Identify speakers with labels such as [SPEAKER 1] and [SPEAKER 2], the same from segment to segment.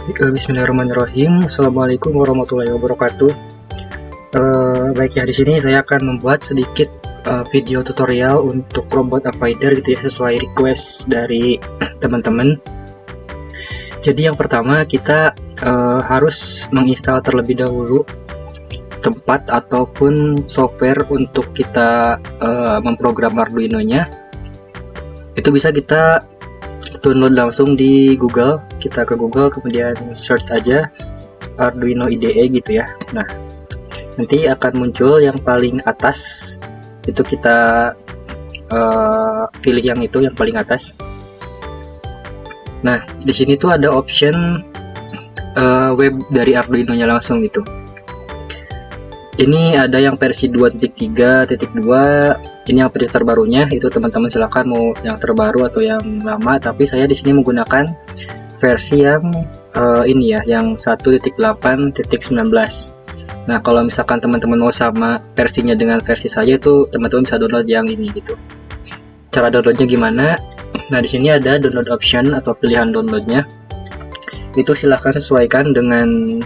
[SPEAKER 1] Bismillahirrahmanirrahim. Assalamualaikum warahmatullahi wabarakatuh. Baik ya, di sini saya akan membuat sedikit video tutorial untuk robot avoider gitu ya, sesuai request dari teman-teman. Jadi yang pertama kita harus menginstal terlebih dahulu tempat ataupun software untuk kita memprogram Arduino-nya. Itu bisa kita download langsung di Google. Kita ke Google kemudian search aja Arduino IDE gitu ya. Nah, nanti akan muncul yang paling atas, itu kita pilih yang itu, yang paling atas. Nah, di sini tuh ada option web dari Arduino-nya langsung gitu. Ini ada yang versi 2.3.2. Ini yang versi terbarunya. Itu teman-teman silakan mau yang terbaru atau yang lama. Tapi saya di sini menggunakan versi yang ini ya, yang 1.8.19. Nah, kalau misalkan teman-teman mau sama versinya dengan versi saya, itu teman-teman bisa download yang ini gitu. Cara downloadnya gimana? Nah, di sini ada download option atau pilihan downloadnya. Itu silahkan sesuaikan dengan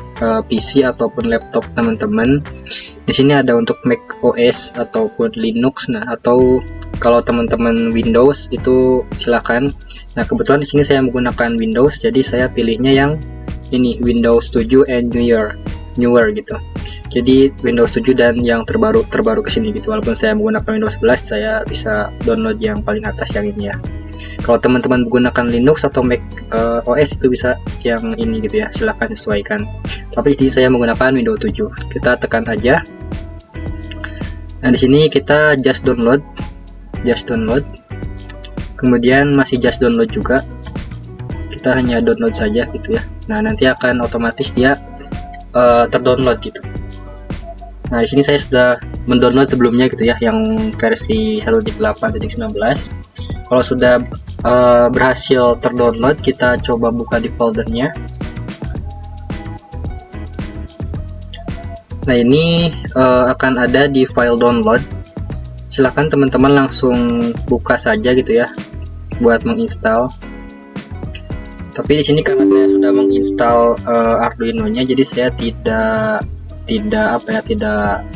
[SPEAKER 1] PC ataupun laptop teman-teman. Di sini ada untuk Mac OS ataupun Linux. Nah, atau kalau teman-teman Windows itu silahkan. Nah, kebetulan di sini saya menggunakan Windows, jadi saya pilihnya yang ini, Windows 7 and newer gitu. Jadi Windows 7 dan yang terbaru ke sini gitu. Walaupun saya menggunakan Windows 11, saya bisa download yang paling atas yang ini ya. Kalau teman-teman menggunakan Linux atau Mac OS itu bisa yang ini gitu ya, silahkan sesuaikan. Tapi di sini saya menggunakan Windows 7. Kita tekan aja. Nah, di sini kita just download. Kemudian masih just download juga. Kita hanya download saja gitu ya. Nah, nanti akan otomatis dia terdownload gitu. Nah, di sini saya sudah mendownload sebelumnya gitu ya, yang versi 1.8.19. Kalau sudah berhasil terdownload, kita coba buka di foldernya. Nah, ini akan ada di file download. Silahkan teman-teman langsung buka saja gitu ya buat menginstal. Tapi di sini karena saya sudah menginstal Arduino-nya, jadi saya tidak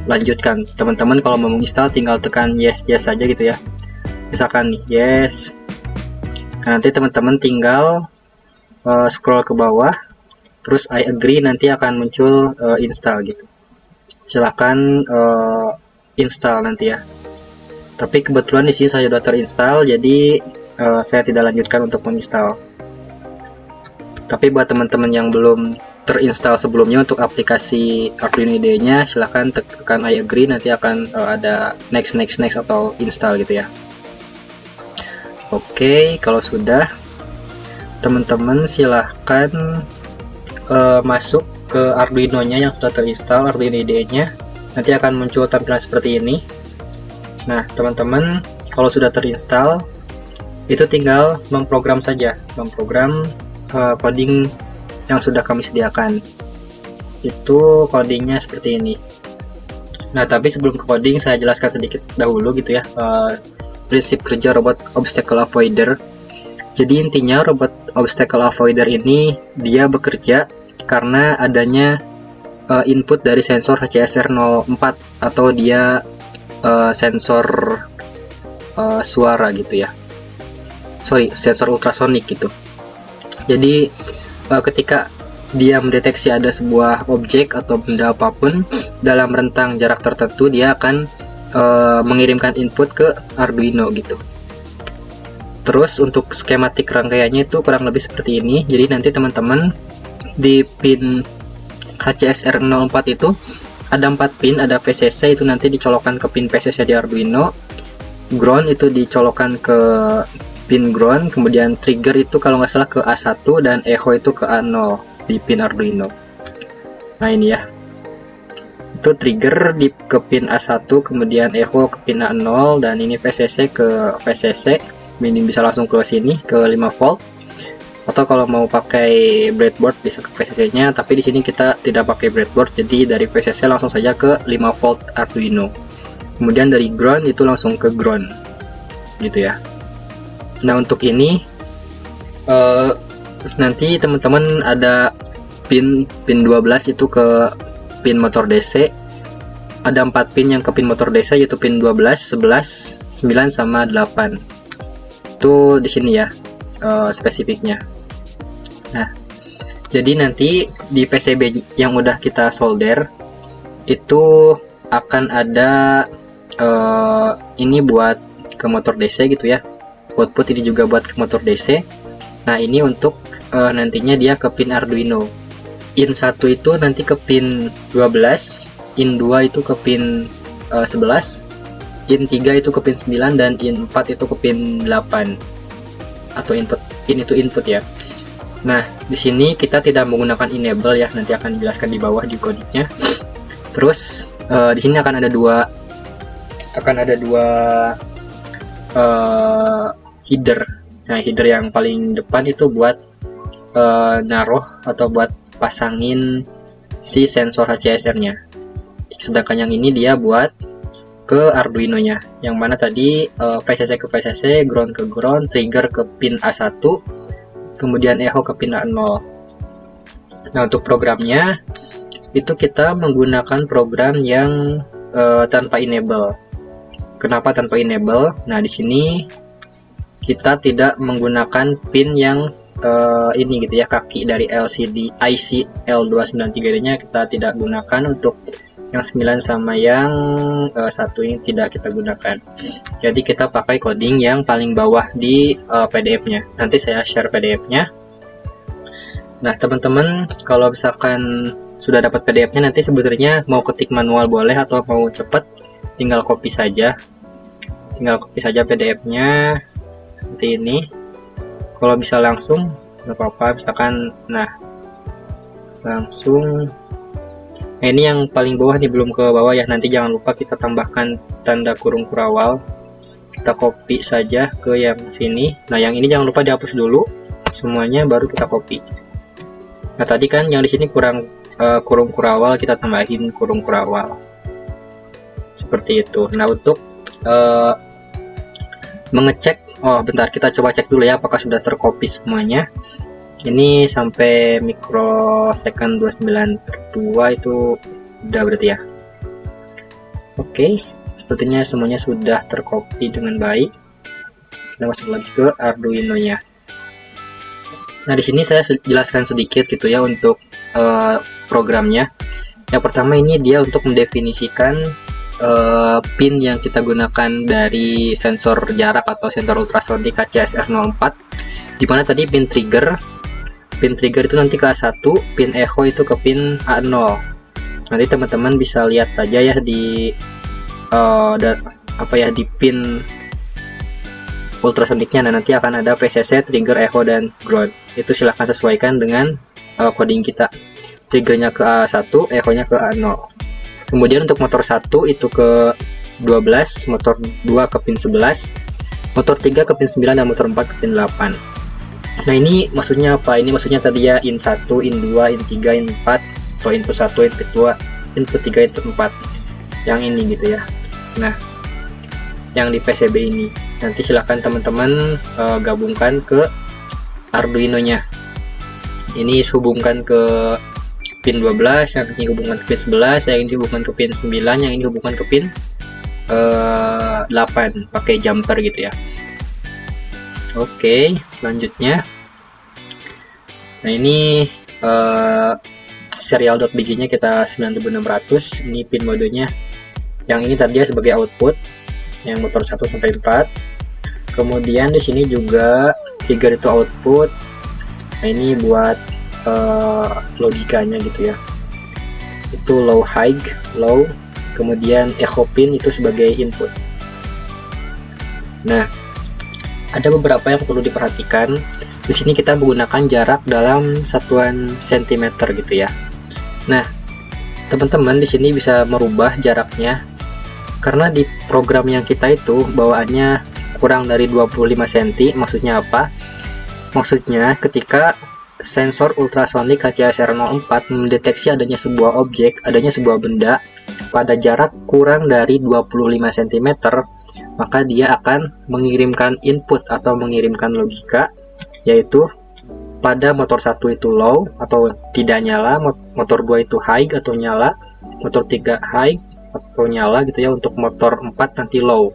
[SPEAKER 1] lanjutkan. Teman-teman kalau mau menginstal tinggal tekan yes saja gitu ya. Misalkan nih yes. Nah, nanti teman-teman tinggal scroll ke bawah, terus I agree, nanti akan muncul install gitu. Silahkan install nanti ya. Tapi kebetulan di sini saya sudah terinstall, jadi saya tidak lanjutkan untuk menginstal. Tapi buat teman-teman yang belum terinstall sebelumnya untuk aplikasi Arduino IDE-nya, silahkan tekan I agree, nanti akan ada next atau install gitu ya. Oke, kalau sudah, teman-teman silahkan masuk ke Arduino-nya yang sudah terinstall, Arduino IDE-nya. Nanti akan muncul tampilan seperti ini. Nah, teman-teman kalau sudah terinstall, itu tinggal memprogram saja, memprogram coding yang sudah kami sediakan. Itu codingnya seperti ini. Nah, tapi sebelum ke coding, saya jelaskan sedikit dahulu gitu ya, prinsip kerja robot obstacle avoider. Jadi intinya robot obstacle avoider ini dia bekerja karena adanya input dari sensor HCSR04 atau dia sensor suara gitu ya. Sensor ultrasonik gitu. Jadi ketika dia mendeteksi ada sebuah objek atau benda apapun dalam rentang jarak tertentu, dia akan mengirimkan input ke Arduino gitu. Terus untuk skematik rangkaiannya itu kurang lebih seperti ini. Jadi nanti teman-teman di pin HCSR04 itu ada 4 pin, ada VCC itu nanti dicolokkan ke pin VCC di Arduino, ground itu dicolokkan ke pin ground, kemudian trigger itu kalau nggak salah ke A1 dan echo itu ke A0 di pin Arduino. Nah, ini ya, itu trigger ke pin A1, kemudian echo ke pin A0, dan ini VCC ke VCC. Ini bisa langsung ke sini ke 5 volt, atau kalau mau pakai breadboard bisa ke VCC nya, tapi di sini kita tidak pakai breadboard, jadi dari VCC langsung saja ke 5 volt Arduino. Kemudian dari ground itu langsung ke ground gitu ya. Nah, untuk ini nanti teman-teman ada pin 12 itu ke pin motor DC. Ada 4 pin yang ke pin motor DC, yaitu pin 12, 11, 9 sama 8. Itu di sini ya spesifiknya. Nah, jadi nanti di PCB yang udah kita solder itu akan ada ini buat ke motor DC gitu ya. Output ini juga buat ke motor DC. Nah, ini untuk nantinya dia ke pin Arduino. In 1 itu nanti ke pin 12, in 2 itu ke pin 11, in 3 itu ke pin 9, dan in 4 itu ke pin 8 atau input. In itu input ya. Nah, di sini kita tidak menggunakan enable ya, nanti akan dijelaskan di bawah di codingnya. Terus di sini akan ada dua header. Nah, header yang paling depan itu buat naruh atau buat pasangin si sensor HCSR-nya. Sedangkan yang ini dia buat ke Arduino-nya. Yang mana tadi VCC ke VCC, ground ke ground, trigger ke pin A1, kemudian echo ke pin A0. Nah, untuk programnya itu kita menggunakan program yang tanpa enable. Kenapa tanpa enable? Nah, di sini kita tidak menggunakan pin yang ini gitu ya, kaki dari LCD IC L293-nya kita tidak gunakan. Untuk yang 9 sama yang 1 ini tidak kita gunakan. Jadi kita pakai coding yang paling bawah di PDF-nya. Nanti saya share PDF-nya. Nah, teman-teman kalau misalkan sudah dapat PDF-nya, nanti sebenarnya mau ketik manual boleh, atau mau cepet tinggal copy saja. Tinggal copy saja PDF-nya seperti ini. Kalau bisa langsung nggak apa-apa, misalkan langsung. Nah, ini yang paling bawah nih, belum ke bawah ya, nanti jangan lupa kita tambahkan tanda kurung kurawal. Kita copy saja ke yang sini. Nah, yang ini jangan lupa dihapus dulu semuanya, baru kita copy. Nah, tadi kan yang di sini kurang kurung kurawal, kita tambahin kurung kurawal seperti itu. Nah, untuk mengecek, bentar, kita coba cek dulu ya apakah sudah tercopy semuanya. Ini sampai mikrosecond 29/2 itu udah berarti ya. Oke, sepertinya semuanya sudah tercopy dengan baik. Kita masuk lagi ke Arduino-nya. Nah, di sini saya jelaskan sedikit gitu ya untuk programnya. Yang pertama, ini dia untuk mendefinisikan pin yang kita gunakan dari sensor jarak atau sensor ultrasonik HCSR04, dimana tadi pin trigger itu nanti ke A1, pin echo itu ke pin A0. Nanti teman-teman bisa lihat saja ya di di pin ultrasoniknya. Nah, nanti akan ada VCC, trigger, echo, dan ground. Itu silahkan sesuaikan dengan coding kita. Triggernya ke A1, echo-nya ke A0. Kemudian untuk motor 1 itu ke 12, motor 2 ke pin 11, motor 3 ke pin 9, dan motor 4 ke pin 8. Nah, ini maksudnya apa? Ini maksudnya tadi ya in 1, in 2, in 3, in 4, atau input 1, input 2, input 3, input 4. Yang ini gitu ya. Nah, yang di PCB ini. Nanti silahkan teman-teman gabungkan ke Arduino-nya. Ini hubungkan ke pin 12, yang ini hubungan ke pin 11, yang ini hubungan ke pin 9, yang ini hubungan ke pin 8 pakai jumper gitu ya. Oke, selanjutnya, nah ini serial.bg nya kita 9600. Ini pin modenya. Yang ini tadi sebagai output yang motor 1 sampai 4. Kemudian di sini juga trigger itu output. Nah, ini buat logikanya gitu ya, itu low, high, low. Kemudian echo pin itu sebagai input. Nah, ada beberapa yang perlu diperhatikan. Di sini kita menggunakan jarak dalam satuan sentimeter gitu ya. Nah, teman-teman di sini bisa merubah jaraknya karena di program yang kita itu bawaannya kurang dari 25 cm. Maksudnya apa? Maksudnya ketika sensor ultrasonik HCSR04 mendeteksi adanya sebuah objek, adanya sebuah benda pada jarak kurang dari 25 cm, maka dia akan mengirimkan input atau mengirimkan logika, yaitu pada motor 1 itu low atau tidak nyala, motor 2 itu high atau nyala, motor 3 high atau nyala gitu ya, untuk motor 4 nanti low.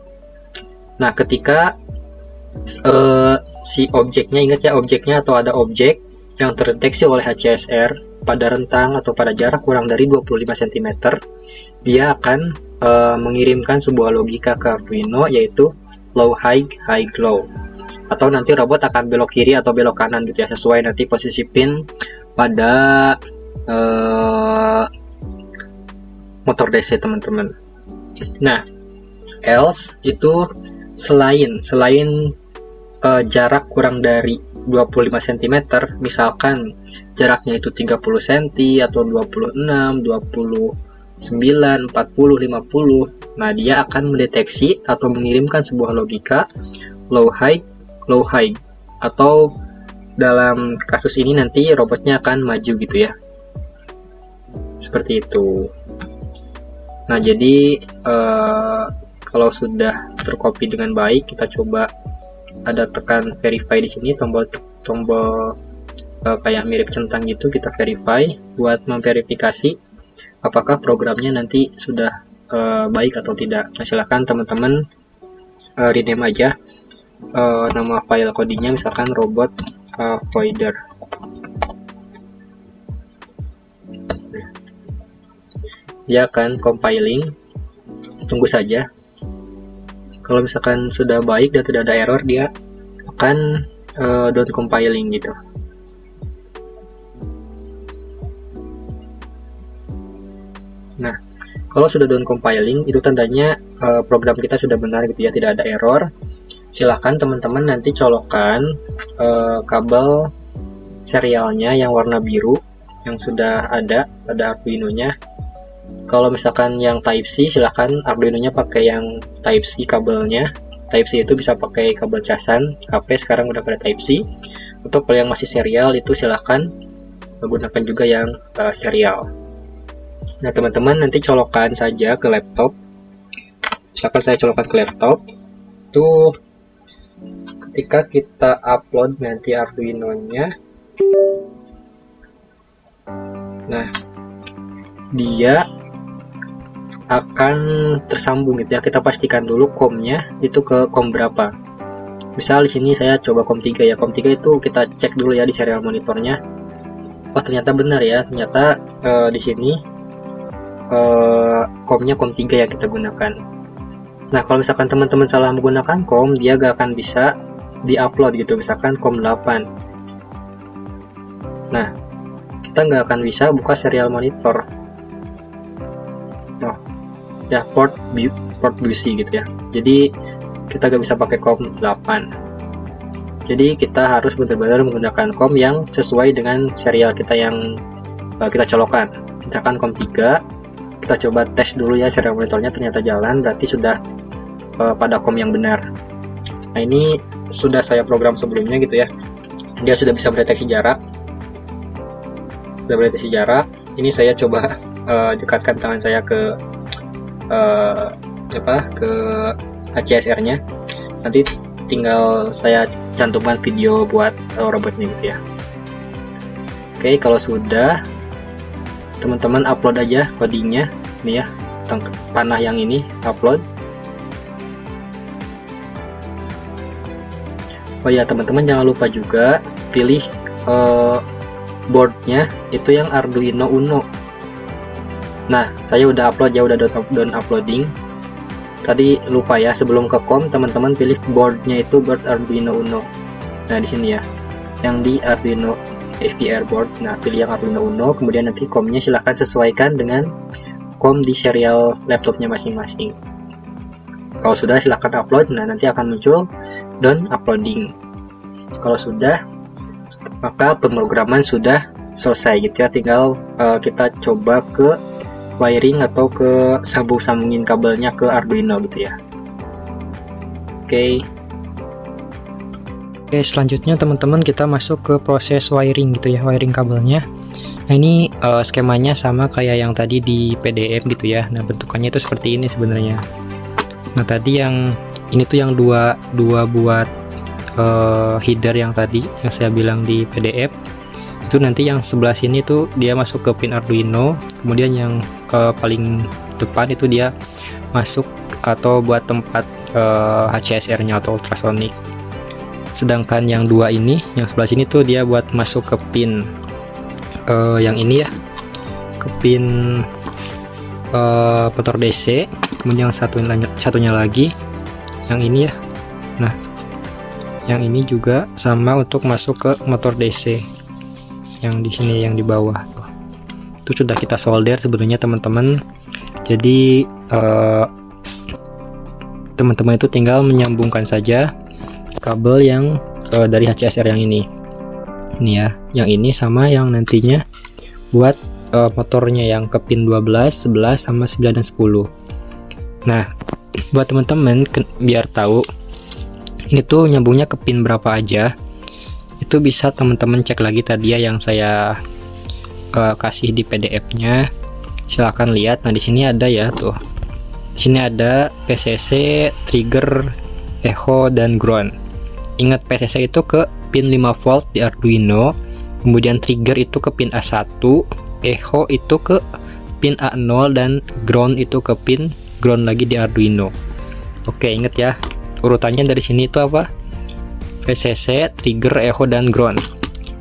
[SPEAKER 1] Nah, ketika si objeknya, ingat ya, objeknya atau ada objek yang terdeteksi oleh HCSR pada rentang atau pada jarak kurang dari 25 cm, dia akan mengirimkan sebuah logika ke Arduino, yaitu low high, high low. Atau nanti robot akan belok kiri atau belok kanan gitu ya, sesuai nanti posisi pin pada motor DC teman-teman. Nah, else itu selain jarak kurang dari 25 cm, misalkan jaraknya itu 30 cm atau 26, 29, 40, 50. Nah, dia akan mendeteksi atau mengirimkan sebuah logika low high, low high, atau dalam kasus ini nanti robotnya akan maju gitu ya, seperti itu. Nah, jadi kalau sudah tercopy dengan baik, kita coba ada tekan verify di sini, tombol kayak mirip centang gitu, kita verify buat memverifikasi apakah programnya nanti sudah baik atau tidak. Nah, silakan teman-teman rename aja nama file codingnya, misalkan robot avoider. Dia akan compiling, tunggu saja. Kalau misalkan sudah baik dan tidak ada error, dia akan down compiling gitu. Nah, kalau sudah down compiling, itu tandanya program kita sudah benar gitu ya, tidak ada error. Silahkan teman-teman nanti colokkan kabel serialnya yang warna biru yang sudah ada pada Arduino-nya. Kalau misalkan yang Type-C, silahkan Arduino-nya pakai yang Type-C kabelnya. Type-C itu bisa pakai kabel casan, HP sekarang udah pada Type-C. Untuk kalau yang masih serial itu silahkan menggunakan juga yang serial. Nah, teman-teman nanti colokkan saja ke laptop. Misalkan saya colokkan ke laptop, itu ketika kita upload nanti Arduino-nya, nah, dia akan tersambung gitu ya. Kita pastikan dulu COM-nya itu ke COM berapa. Misal di sini saya coba COM 3 ya. COM 3 itu kita cek dulu ya di serial monitornya. Oh, ternyata benar ya. Ternyata di sini COM-nya COM 3 yang kita gunakan. Nah, kalau misalkan teman-teman salah menggunakan COM, dia gak akan bisa di-upload gitu, misalkan COM 8. Nah, kita nggak akan bisa buka serial monitor. Nah, ya port BUSY gitu ya. Jadi kita nggak bisa pakai COM 8. Jadi kita harus benar-benar menggunakan COM yang sesuai dengan serial kita yang kita colokkan. Misalkan COM 3, kita coba tes dulu ya serial monitornya, ternyata jalan, berarti sudah pada COM yang benar. Nah, ini sudah saya program sebelumnya gitu ya. Dia sudah bisa mendeteksi jarak. Ini saya coba dekatkan tangan saya ke ke HCSR-nya. Nanti tinggal saya cantumkan video buat robotnya gitu ya. Oke, kalau sudah, teman-teman upload aja codingnya nih ya, panah yang ini upload. Oh ya, teman-teman jangan lupa juga pilih boardnya itu yang Arduino Uno. Nah, saya udah upload ya, udah down uploading. Tadi lupa ya, sebelum ke COM teman-teman pilih boardnya itu board Arduino Uno. Nah, di sini ya, yang di Arduino FPR board. Nah, pilih yang Arduino Uno, kemudian nanti COM-nya silahkan sesuaikan dengan COM di serial laptopnya masing-masing. Kalau sudah, silahkan upload. Nah, nanti akan muncul down uploading. Kalau sudah, maka pemrograman sudah selesai gitu ya. Tinggal kita coba ke wiring atau ke sambungin kabelnya ke Arduino gitu ya. Oke, selanjutnya teman-teman kita masuk ke proses wiring gitu ya, wiring kabelnya. Nah, ini skemanya sama kayak yang tadi di PDF gitu ya. Nah, bentukannya itu seperti ini sebenarnya. Nah, tadi yang ini tuh yang dua buat
[SPEAKER 2] header yang tadi yang saya bilang di PDF itu, nanti yang sebelah sini tuh dia masuk ke pin Arduino, kemudian yang paling depan itu dia masuk atau buat tempat HCSR-nya atau ultrasonic. Sedangkan yang dua ini, yang sebelah sini tuh dia buat masuk ke pin yang ini ya, ke pin motor DC. Kemudian yang satunya lagi yang ini ya. Nah, yang ini juga sama untuk masuk ke motor DC. Yang di sini yang di bawah tuh. Itu sudah kita solder sebenarnya teman-teman. Jadi teman-teman itu tinggal menyambungkan saja kabel yang dari HCSR yang ini ya, yang ini sama yang nantinya buat motornya yang ke pin 12, 11 sama 9 dan 10. Nah, buat teman-teman biar tahu ini tuh nyambungnya ke pin berapa aja, itu bisa teman-teman cek lagi tadi ya yang saya kasih di PDF-nya. Silahkan lihat. Nah, di sini ada ya tuh. Di sini ada PCC, trigger, echo dan ground. Ingat, PCC itu ke pin 5 volt di Arduino, kemudian trigger itu ke pin A1, echo itu ke pin A0 dan ground itu ke pin ground lagi di Arduino. Oke, ingat ya. Urutannya dari sini itu apa? VCC, trigger, echo dan ground.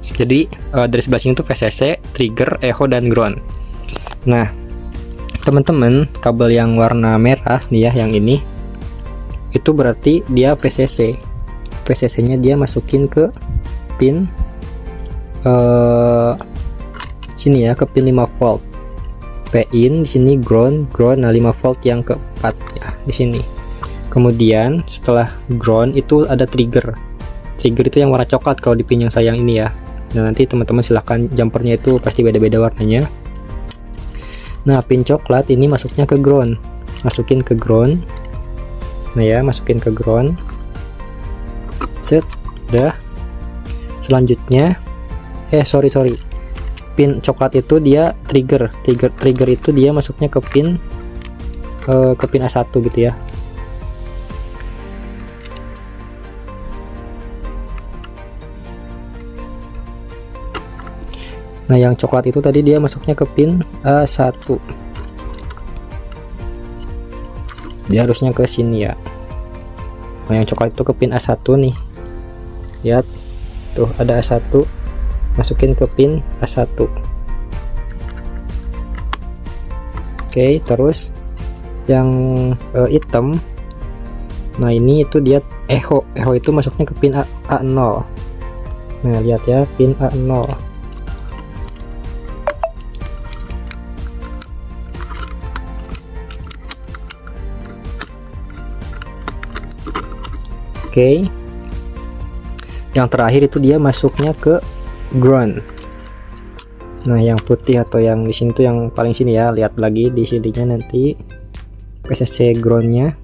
[SPEAKER 2] Jadi dari sebelah sini tuh VCC, trigger, echo dan ground. Nah, teman-teman, kabel yang warna merah nih ya, yang ini itu berarti dia VCC. VCC-nya dia masukin ke pin sini ya, ke pin 5 volt. P-in di sini ground. Nah 5 volt yang keempat ya di sini. Kemudian setelah ground itu ada trigger. Trigger itu yang warna coklat kalau di pin yang sayang ini ya. Nah, nanti teman-teman silahkan jumpernya itu pasti beda-beda warnanya. Nah, pin coklat ini masuknya ke ground. Masukin ke ground. Nah ya, masukin ke ground. Set, udah. Selanjutnya sorry. Pin coklat itu dia trigger itu dia masuknya ke pin A1 gitu ya. Nah, yang coklat itu tadi dia masuknya ke pin A1. Dia harusnya ke sini ya. Nah, yang coklat itu ke pin A1 nih. Lihat. Tuh, ada A1. Masukin ke pin A1. Oke, terus yang hitam. Nah, ini itu dia echo itu masuknya ke pin A0. Nah, lihat ya, pin A0. Oke. Yang terakhir itu dia masuknya ke ground. Nah, yang putih atau yang di sini tuh yang paling sini ya. Lihat lagi di sininya nanti PCC groundnya.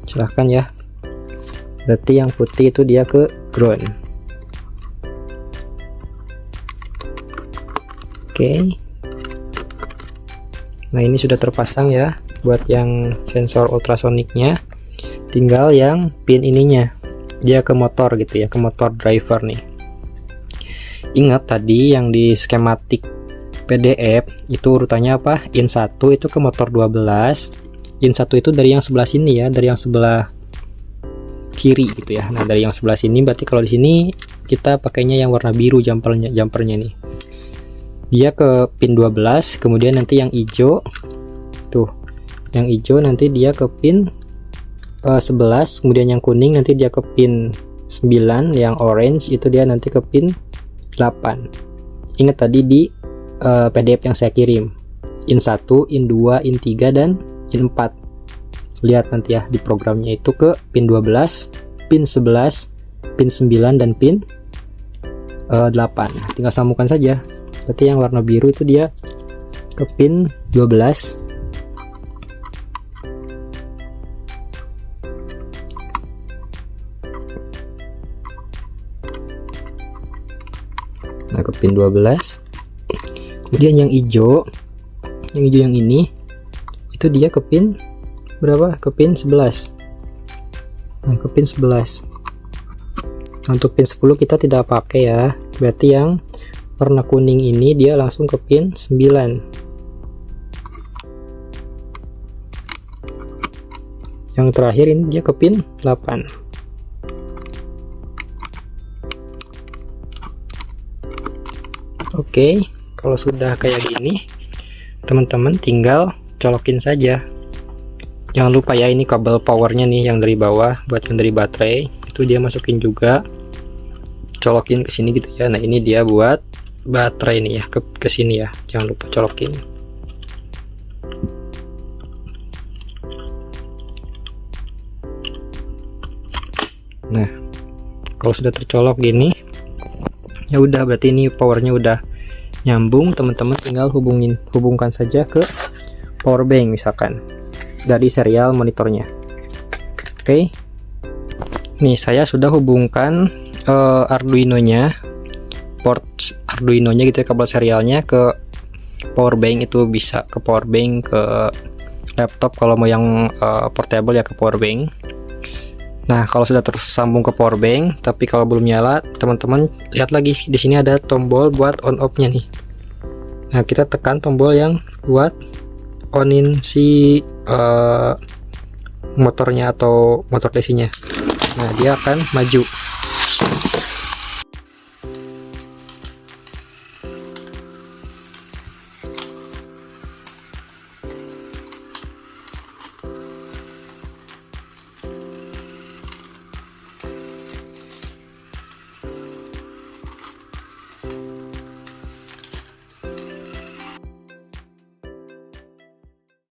[SPEAKER 2] Silahkan ya. Berarti yang putih itu dia ke ground. Oke. Nah, ini sudah terpasang ya buat yang sensor ultrasoniknya. Tinggal yang pin ininya dia ke motor gitu ya, ke motor driver nih. Ingat tadi yang di skematik PDF itu urutannya apa? In 1 itu ke motor 12. In 1 itu dari yang sebelah sini ya, dari yang sebelah kiri gitu ya. Nah, dari yang sebelah sini berarti kalau di sini kita pakainya yang warna biru jumpernya nih. Dia ke pin 12, kemudian nanti yang hijau tuh. Yang hijau nanti dia ke pin 11, kemudian yang kuning nanti dia ke pin 9, yang orange itu dia nanti ke pin 8. Ingat tadi di PDF yang saya kirim. In 1, in 2, in 3 dan in 4. Lihat nanti ya di programnya itu ke pin 12, pin 11, pin 9 dan pin 8. Tinggal sambungkan saja. Berarti yang warna biru itu dia ke pin 12. Nah, ke pin 12. Kemudian yang hijau yang ini itu dia ke pin berapa? Ke pin 11. Nah, ke pin 11. Untuk pin 10 kita tidak pakai ya, berarti yang warna kuning ini dia langsung ke pin 9. Yang terakhir ini dia ke pin 8. Oke, kalau sudah kayak gini, teman-teman tinggal colokin saja. Jangan lupa ya, ini kabel powernya nih yang dari bawah, buat yang dari baterai itu dia masukin juga, colokin ke sini gitu ya. Nah ini dia buat baterai nih ya, ke sini ya, jangan lupa colokin. Nah kalau sudah tercolok gini, ya udah, berarti ini powernya udah nyambung. Teman-teman tinggal hubungkan saja ke power bank misalkan dari serial monitornya. Oke, nih saya sudah hubungkan Arduino-nya, port Arduino-nya gitu ya, kabel serialnya ke power bank. Itu bisa ke power bank, ke laptop kalau mau yang portable ya ke power bank. Nah kalau sudah tersambung ke power bank tapi kalau belum nyala, teman-teman lihat lagi di sini ada tombol buat on off-nya nih. Nah kita tekan tombol yang buat onin si motornya atau motor DC-nya. Nah dia akan maju.